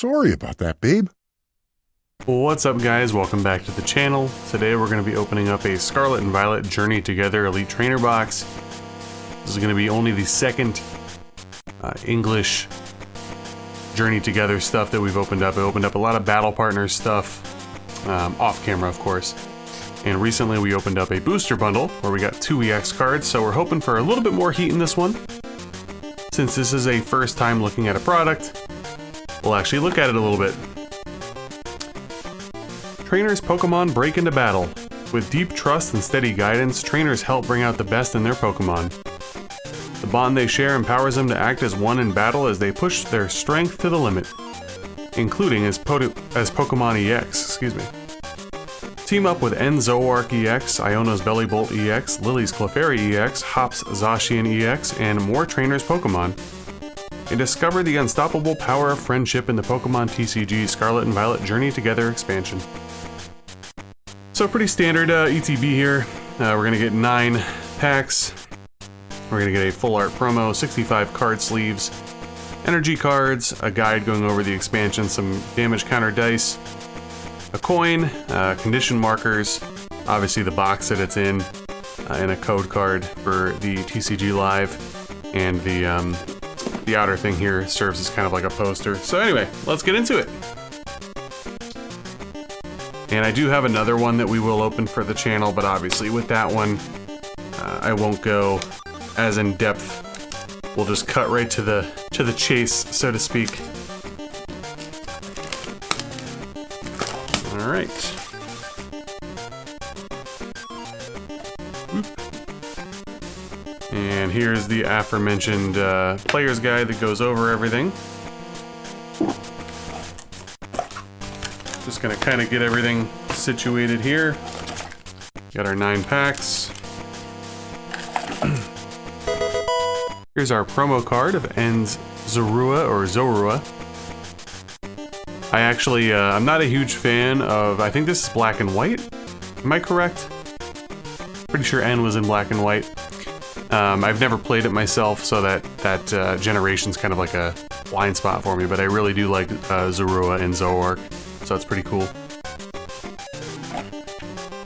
Sorry about that, babe. What's up, guys? Welcome back to the channel. Today we're going to be opening up a Scarlet and Violet Journey Together Elite Trainer box. This is going to be only the second English Journey Together stuff that we've opened up. I opened up a lot of Battle Partners stuff, off camera of course. And recently we opened up a booster bundle where we got 2 EX cards, so we're hoping for a little bit more heat in this one. Since this is a first time looking at a product, we'll actually look at it a little bit. Trainers' Pokemon break into battle. With deep trust and steady guidance, trainers help bring out the best in their Pokemon. The bond they share empowers them to act as one in battle as they push their strength to the limit, including as Pokemon EX, Team up with Zoroark EX, Iono's Bellibolt EX, Lillie's Clefairy EX, Hop's Zacian EX, and more trainers' Pokemon. And discover the unstoppable power of friendship in the Pokémon TCG Scarlet and Violet Journey Together expansion. So pretty standard ETB here. We're gonna get 9 packs. We're gonna get a full art promo, 65 card sleeves, energy cards, a guide going over the expansion, some damage counter dice, a coin, condition markers, obviously the box that it's in, and a code card for the TCG Live, and the outer thing here serves as kind of like a poster. So anyway, let's get into it. And I do have another one that we will open for the channel, but obviously with that one, I won't go as in depth. We'll just cut right to the chase, so to speak. All right. And here's the aforementioned player's guide that goes over everything. Just gonna kind of get everything situated here. Got our 9 packs. Here's our promo card of Zorua. I actually, I'm not a huge fan of, I think this is black and white. Am I correct? Pretty sure N was in black and white. I've never played it myself, so that generation's kind of like a blind spot for me, but I really do like Zorua and Zoroark. So that's pretty cool.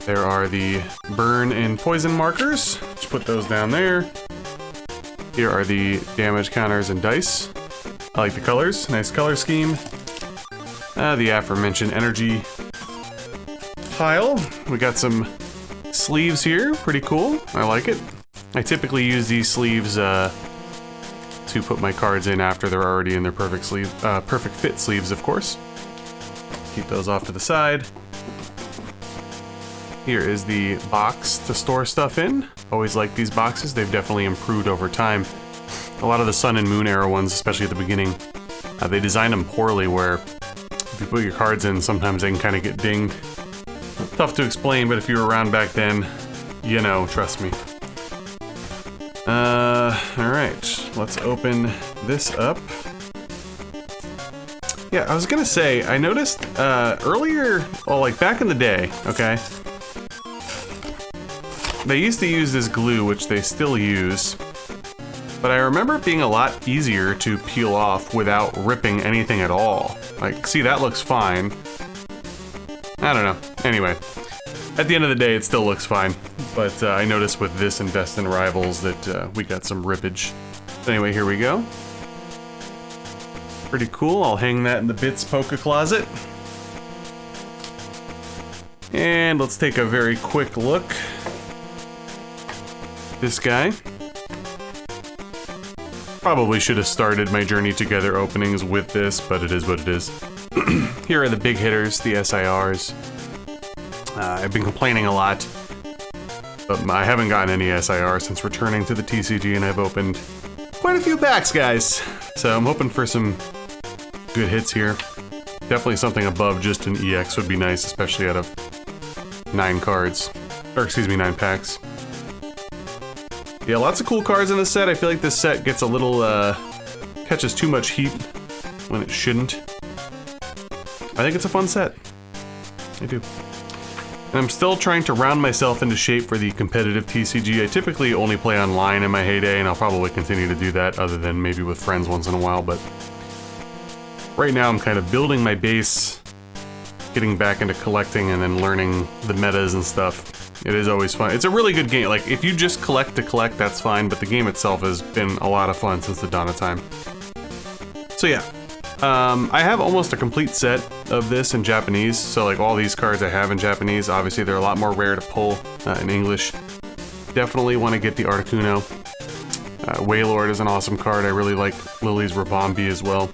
There are the burn and poison markers. Just put those down there. Here are the damage counters and dice. I like the colors. Nice color scheme. The aforementioned energy pile. We got some sleeves here. Pretty cool. I like it. I typically use these sleeves to put my cards in after they're already in their perfect fit sleeves, of course. Keep those off to the side. Here is the box to store stuff in. Always like these boxes. They've definitely improved over time. A lot of the Sun and Moon era ones, especially at the beginning, they designed them poorly where if you put your cards in, sometimes they can kind of get dinged. Tough to explain, but if you were around back then, you know, trust me. Alright, let's open this up. Yeah, I was gonna say, I noticed earlier, well, like back in the day, okay? They used to use this glue, which they still use, but I remember it being a lot easier to peel off without ripping anything at all. Like, see, that looks fine. I don't know. Anyway, at the end of the day, it still looks fine, but I noticed with this and Destined Rivals that we got some rippage. Anyway, here we go. Pretty cool. I'll hang that in the Bits Poke Closet. And let's take a very quick look. This guy. Probably should have started my Journey Together openings with this, but it is what it is. Here are the big hitters, the SIRs. I've been complaining a lot, but I haven't gotten any SIR since returning to the TCG, and I've opened quite a few packs, guys. So I'm hoping for some good hits here. Definitely something above just an EX would be nice, especially out of 9 cards. Or excuse me, 9 packs. Yeah, lots of cool cards in this set. I feel like this set gets a little, catches too much heat when it shouldn't. I think it's a fun set. I do. And I'm still trying to round myself into shape for the competitive TCG. I typically only play online in my heyday, and I'll probably continue to do that other than maybe with friends once in a while, but right now I'm kind of building my base, getting back into collecting and then learning the metas and stuff. It is always fun. It's a really good game. Like, if you just collect to collect, that's fine, but the game itself has been a lot of fun since the dawn of time. So yeah, I have almost a complete set of this in Japanese, so like all these cards I have in Japanese. Obviously they're a lot more rare to pull in English. Definitely want to get the Articuno. Wailord is an awesome card. I really like Lillie's Rabombi as well.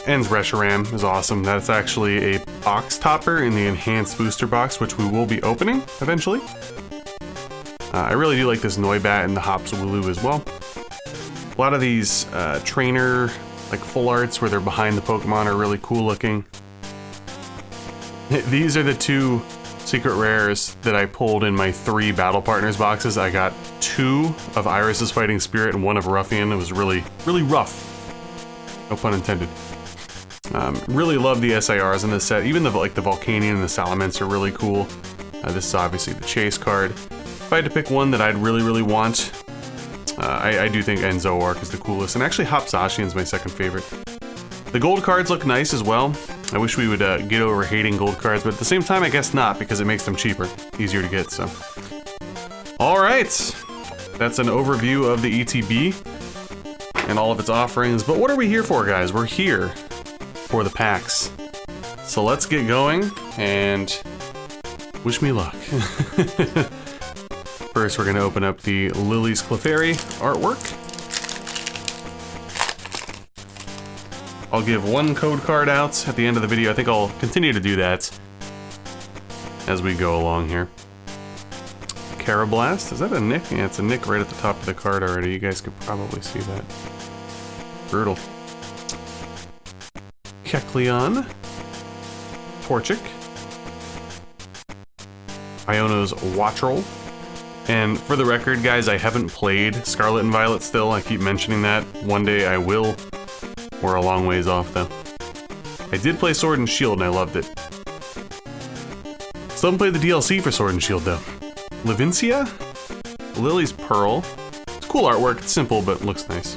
En's Reshiram is awesome. That's actually a box topper in the enhanced booster box, which we will be opening eventually. I really do like this Noibat and the Hops Wooloo as well. A lot of these trainer, like full arts where they're behind the Pokemon are really cool looking. These are the two secret rares that I pulled in my 3 Battle Partners boxes. I got 2 of Iris's Fighting Spirit and 1 of Ruffian. It was really, really rough. No pun intended. Really love the SIRs in this set. Even the Volcanion and the Salamence are really cool. This is obviously the Chase card. If I had to pick one that I'd really, really want, I do think Zoroark is the coolest. And actually Hop Zacian is my second favorite. The gold cards look nice as well. I wish we would get over hating gold cards, but at the same time I guess not, because it makes them cheaper. Easier to get, so. Alright! That's an overview of the ETB and all of its offerings. But what are we here for, guys? We're here for the packs. So let's get going and wish me luck. First, we're gonna open up the Lillie's Clefairy artwork. I'll give 1 code card out at the end of the video. I think I'll continue to do that as we go along here. Carablast, is that a nick? Yeah, it's a nick right at the top of the card already. You guys could probably see that. Brutal. Kecleon, Torchic, Iono's Wattrel, and for the record, guys, I haven't played Scarlet and Violet still. I keep mentioning that. One day I will. We're a long ways off, though. I did play Sword and Shield, and I loved it. Still haven't played the DLC for Sword and Shield, though. Levincia, Lillie's Pearl. It's cool artwork. It's simple, but looks nice.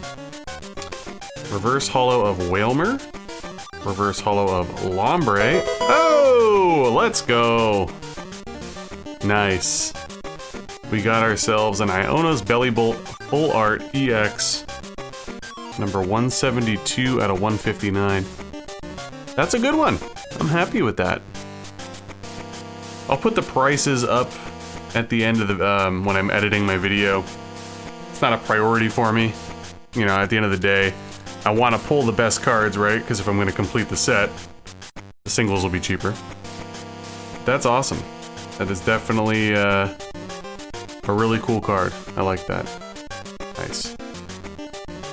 Reverse Holo of Wailmer. Reverse Holo of Lombre. Oh, let's go. Nice. We got ourselves an Iono's Bellibolt Full Art EX. Number 172 out of 159. That's a good one. I'm happy with that. I'll put the prices up at the end of the, when I'm editing my video. It's not a priority for me. You know, at the end of the day, I want to pull the best cards, right? Because if I'm going to complete the set, the singles will be cheaper. That's awesome. That is definitely a really cool card. I like that. Nice.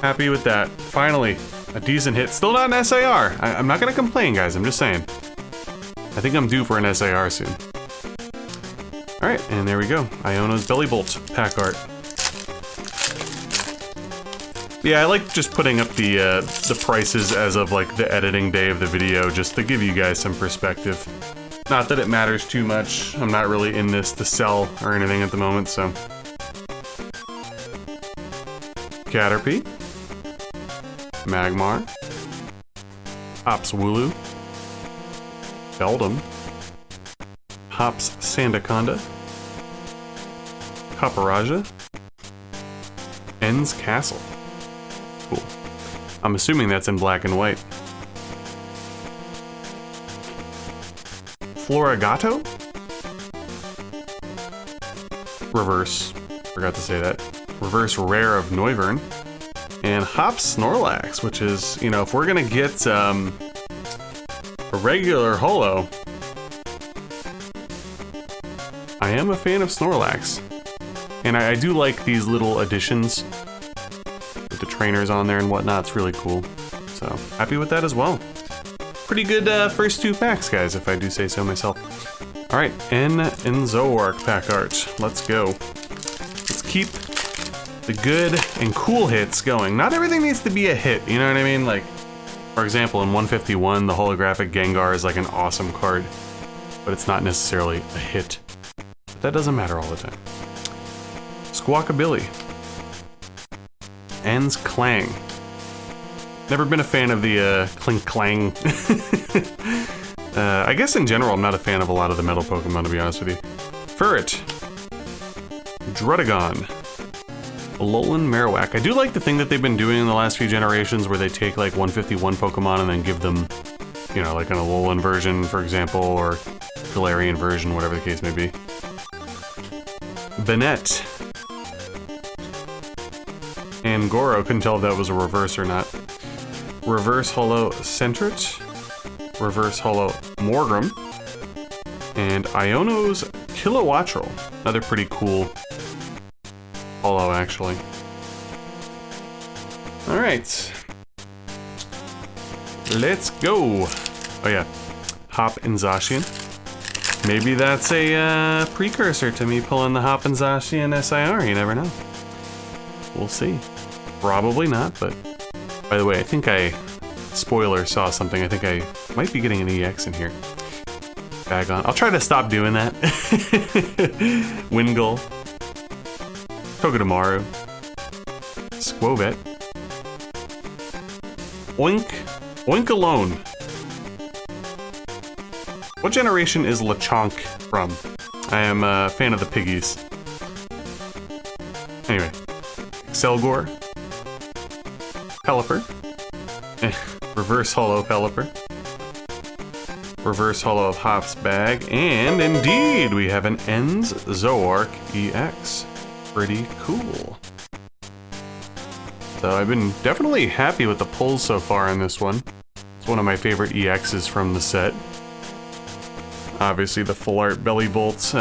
Happy with that. Finally, a decent hit. Still not an SIR. I'm not going to complain, guys. I'm just saying. I think I'm due for an SIR soon. Alright, and there we go. Iono's Bellibolt pack art. Yeah, I like just putting up the prices as of like the editing day of the video, just to give you guys some perspective. Not that it matters too much. I'm not really in this to sell or anything at the moment, so. Caterpie. Magmar. Hops Wooloo. Beldum. Hops Sandaconda. Copperajah. En's Castle. Cool. I'm assuming that's in black and white. Florigato? Reverse. Forgot to say that. Reverse Rare of Noivern. And Hops Snorlax, which is, you know, if we're gonna get a regular holo, I am a fan of Snorlax. And I do like these little additions with the trainers on there and whatnot. It's really cool. So, happy with that as well. Pretty good first 2 packs, guys, if I do say so myself. Alright, Zoroark pack art. Let's go. Let's keep the good and cool hits going. Not everything needs to be a hit, you know what I mean? Like, for example, in 151, the holographic Gengar is like an awesome card, but it's not necessarily a hit. But that doesn't matter all the time. Squawkabilly. En's Clang. Never been a fan of the clink clang. I guess in general, I'm not a fan of a lot of the metal Pokemon, to be honest with you. Furret. Drudagon. Alolan Marowak. I do like the thing that they've been doing in the last few generations where they take like 151 Pokemon and then give them, you know, like an Alolan version, for example, or Galarian version, whatever the case may be. Banette. And Goro, couldn't tell if that was a reverse or not. Reverse Holo Sentret. Reverse Holo Morgrem. And Iono's Kilowattrel. Another pretty cool holo, actually. Alright. Let's go. Oh yeah. Hop and Zacian. Maybe that's a precursor to me pulling the Hop and Zacian SIR. You never know. We'll see. Probably not, but... By the way, I think I... Spoiler, saw something. I think I might be getting an EX in here. Bag on. I'll try to stop doing that. Wingull. Togedemaru. Squovet. Oink. Oink alone. What generation is Lechonk from? I am a fan of the piggies. Anyway. Excelgor. Pelipper. Reverse Holo Pelipper. Reverse Holo of Hop's Bag. And indeed, we have an Ends Zoroark EX. Pretty cool. So I've been definitely happy with the pulls so far in this one. It's one of my favorite EXs from the set. Obviously the full art Bellibolt's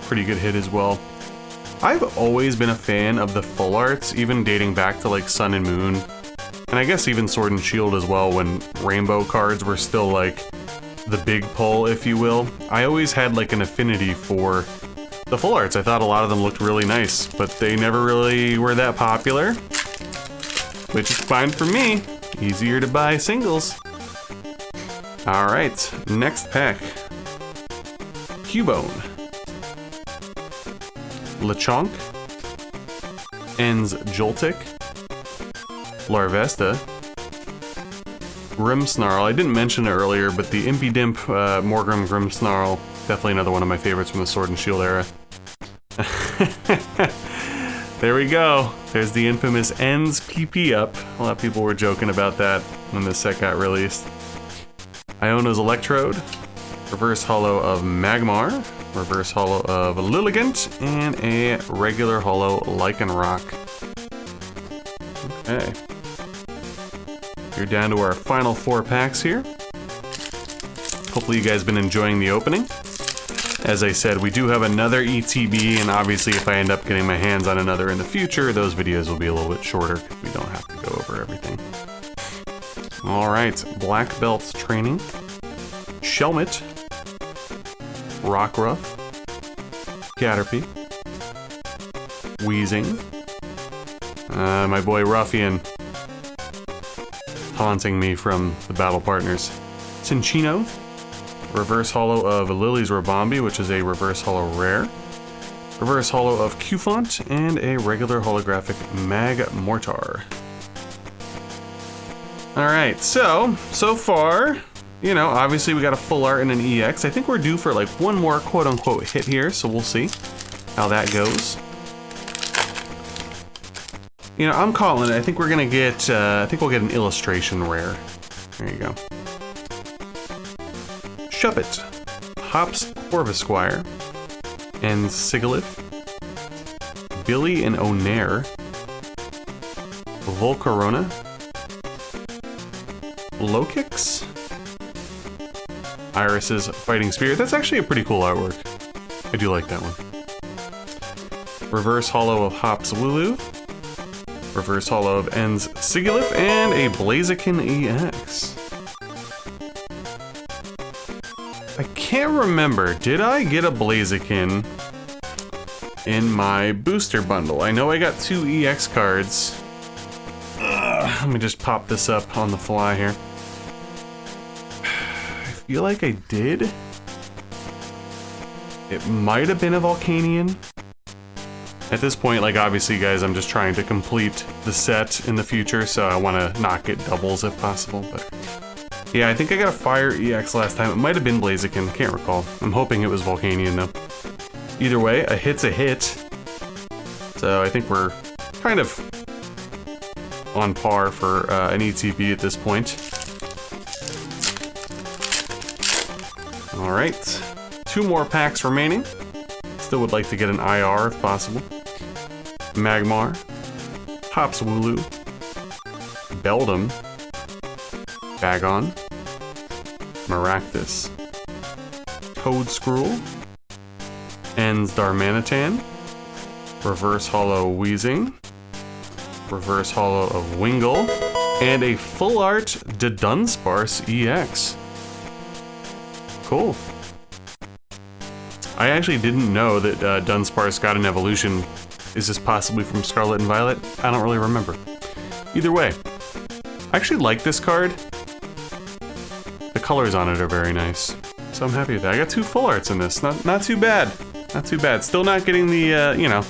pretty good hit as well. I've always been a fan of the full arts, even dating back to like Sun and Moon. And I guess even Sword and Shield as well, when rainbow cards were still like the big pull, if you will. I always had like an affinity for the full arts. I thought a lot of them looked really nice, but they never really were that popular. Which is fine for me. Easier to buy singles. Alright, next pack. Cubone. Lechonk. Ends Joltik. Larvesta. Grimmsnarl. I didn't mention it earlier, but the Impidimp Morgrem Grimmsnarl, definitely another one of my favorites from the Sword and Shield era. There we go. There's the infamous Ends PP up. A lot of people were joking about that when this set got released. Iono's Electrode. Reverse Holo of Magmar. Reverse Holo of Lilligant. And a regular Holo Lycanroc. Okay. You're down to our final 4 packs here. Hopefully you guys have been enjoying the opening. As I said, we do have another ETB, and obviously if I end up getting my hands on another in the future, those videos will be a little bit shorter because we don't have to go over everything. Alright, Black Belt Training. Shelmet. Rockruff. Caterpie. Weezing. My boy Ruffian. Taunting me from the battle partners. Cinccino. Reverse Holo of Lillie's Rabombi, which is a Reverse Holo Rare. Reverse Holo of Cufant, and a regular holographic Magmortar. Alright, so far, you know, obviously we got a full art and an EX. I think we're due for like one more quote-unquote hit here, so we'll see how that goes. You know, I'm calling it. I think we're gonna get, I think we'll get an illustration rare. There you go. Shuppet, Hops Corvisquire, and Sigilyph, Billy and Onair, Volcarona, Lokix, Iris's Fighting Spirit. That's actually a pretty cool artwork. I do like that one. Reverse Holo of Hops Wooloo, Reverse Holo of Ends Sigilyph, and a Blaziken EX. I can't remember, did I get a Blaziken in my booster bundle? I know I got 2 EX cards. Let me just pop this up on the fly here. I feel like I did. It might have been a Volcanion. At this point, like obviously guys, I'm just trying to complete the set in the future, so I want to not get doubles if possible, but... Yeah, I think I got a Fire EX last time. It might have been Blaziken, can't recall. I'm hoping it was Volcanion though. Either way, a hit's a hit. So I think we're kind of on par for an ETB at this point. Alright, 2 more packs remaining. Still would like to get an IR if possible. Magmar, Hops Wooloo, Beldum, Bagon, Maractus, Toedscruel, Ends Darmanitan, Reverse Hollow Weezing, Reverse Hollow of Wingull, and a Full Art Dunsparce EX. Cool. I actually didn't know that Dunsparce got an evolution. Is this possibly from Scarlet and Violet? I don't really remember. Either way, I actually like this card. The colors on it are very nice, so I'm happy with that. I got 2 full arts in this. Not too bad. Not too bad. Still not getting the, you know,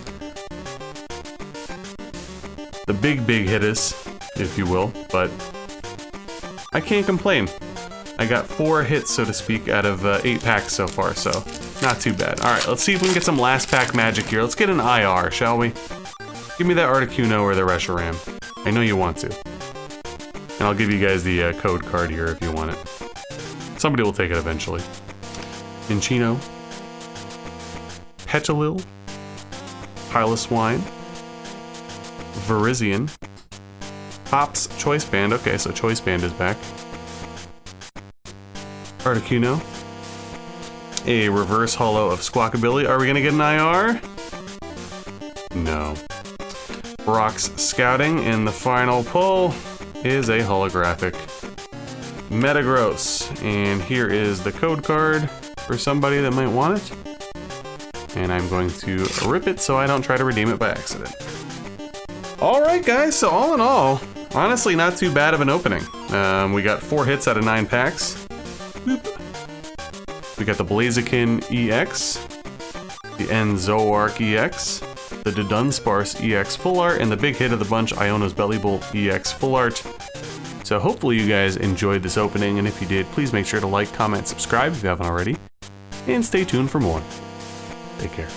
the big hitters, if you will, but I can't complain. I got 4 hits, so to speak, out of 8 packs so far, so not too bad. Alright, let's see if we can get some last pack magic here. Let's get an IR, shall we? Give me that Articuno or the Reshiram. I know you want to. And I'll give you guys the code card here if you want it. Somebody will take it eventually. Minchino, Petalil, Piloswine, Virizion, Hops Choice Band. Okay, so Choice Band is back. Articuno, a Reverse Hollow of Squawkabilly. Are we gonna get an IR? No. Brock's Scouting, and the final pull is a holographic Metagross. And here is the code card for somebody that might want it. And I'm going to rip it so I don't try to redeem it by accident. Alright guys, so all in all, honestly not too bad of an opening. We got 4 hits out of 9 packs. Boop. We got the Blaziken EX, the Zoroark EX, the Dunsparce EX Full Art, and the big hit of the bunch, Iono's Bellibolt EX Full Art. So hopefully you guys enjoyed this opening, and if you did, please make sure to like, comment, subscribe if you haven't already, and stay tuned for more. Take care.